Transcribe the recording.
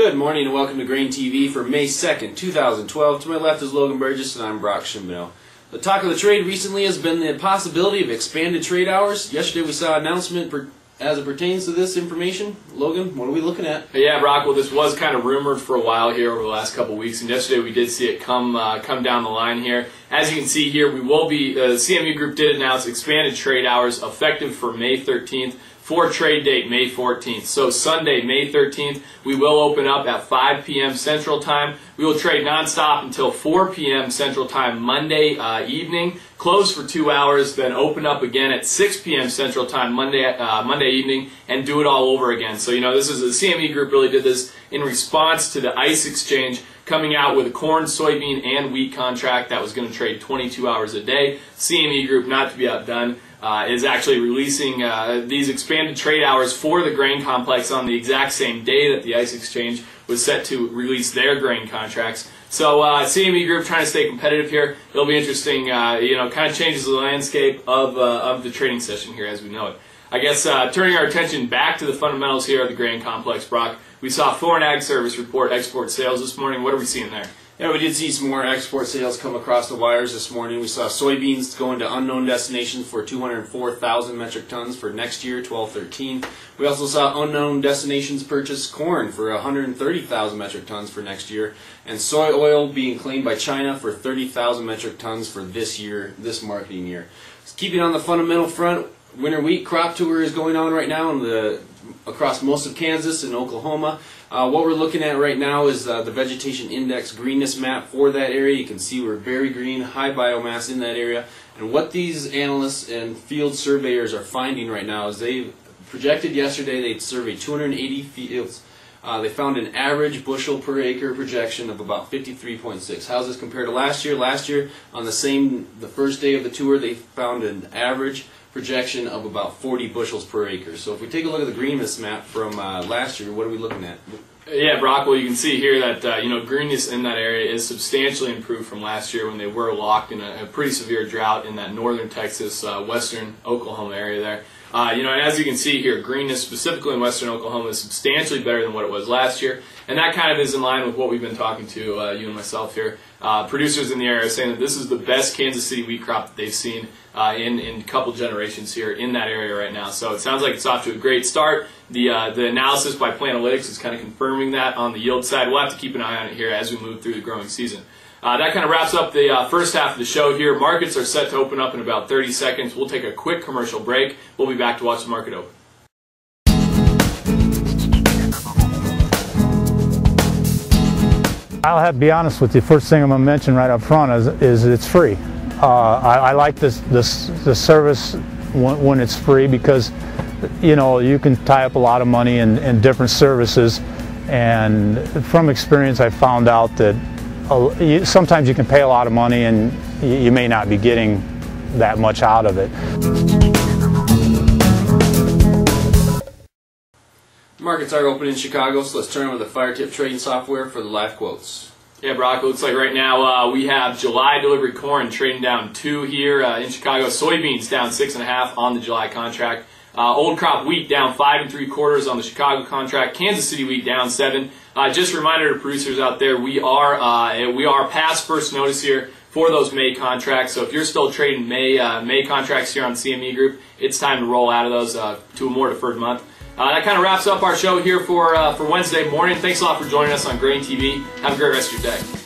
Good morning and welcome to GrainTV for May 2nd, 2012. To my left is Logan and I'm Brock Schimbino. The talk of the trade recently has been the possibility of expanded trade hours. Yesterday we saw an announcement as it pertains to this information. Logan, what are we looking at? Yeah, Brock, well, this was kind of rumored for a while here over the last couple of weeks, and yesterday we did see it come down the line here. As you can see here, we will be, the CME Group did announce expanded trade hours effective for May 13th. For trade date May 14th. So Sunday, May 13th, we will open up at 5 p.m. Central Time. We will trade nonstop until 4 p.m. Central Time Monday evening, close for 2 hours, then open up again at 6 p.m. Central Time Monday evening, and do it all over again. So, you know, this is the CME Group really did this in response to the ICE exchange coming out with a corn, soybean, and wheat contract that was going to trade 22 hours a day. CME Group, not to be outdone, is actually releasing these expanded trade hours for the grain complex on the exact same day that the ICE exchange was set to release their grain contracts. So CME Group trying to stay competitive here. It'll be interesting, kind of changes the landscape of the trading session here as we know it. I guess turning our attention back to the fundamentals here of the grain complex, Brock, we saw Foreign Ag Service report export sales this morning. What are we seeing there? Yeah, we did see some more export sales come across the wires this morning. We saw soybeans going to unknown destinations for 204,000 metric tons for next year, 12-13. We also saw unknown destinations purchase corn for 130,000 metric tons for next year, and soy oil being claimed by China for 30,000 metric tons for this year, this marketing year. Keeping on the fundamental front, winter wheat crop tour is going on right now across most of Kansas and Oklahoma. What we're looking at right now is the vegetation index greenness map for that area. You can see we're very green, high biomass in that area. And what these analysts and field surveyors are finding right now is they projected yesterday they'd surveyed 280 fields. They found an average bushel per acre projection of about 53.6. How's this compared to last year? Last year, on the first day of the tour, they found an average projection of about 40 bushels per acre. So if we take a look at the greenness map from last year, what are we looking at? Yeah, Brock, well, you can see here that greenness in that area is substantially improved from last year when they were locked in a pretty severe drought in that northern Texas, western Oklahoma area there. And as you can see here, greenness specifically in western Oklahoma is substantially better than what it was last year, and that kind of is in line with what we've been talking to you and myself here. Producers in the area are saying that this is the best Kansas City wheat crop that they've seen in a couple generations here in that area right now. So it sounds like it's off to a great start. The analysis by Planalytics is kind of confirming that on the yield side. We'll have to keep an eye on it here as we move through the growing season. That kind of wraps up the first half of the show here. Markets are set to open up in about 30 seconds. We'll take a quick commercial break. We'll be back to watch the market open. I'll have to be honest with you. First thing I'm going to mention right up front is it's free. I like the service when it's free because you can tie up a lot of money in different services, and from experience I found out that sometimes you can pay a lot of money and you may not be getting that much out of it. Markets are open in Chicago, so let's turn over the fire tip trading software for the live quotes. Yeah, Brock, it looks like right now we have July delivery corn trading down 2 here in Chicago. Soybeans down 6.5 on the July contract. Old crop wheat down 5 3/4 on the Chicago contract. Kansas City wheat down 7. Just a reminder to producers out there, we are past first notice here for those May contracts. So if you're still trading May contracts here on CME Group, it's time to roll out of those to a more deferred month. That kind of wraps up our show here for Wednesday morning. Thanks a lot for joining us on GrainTV. Have a great rest of your day.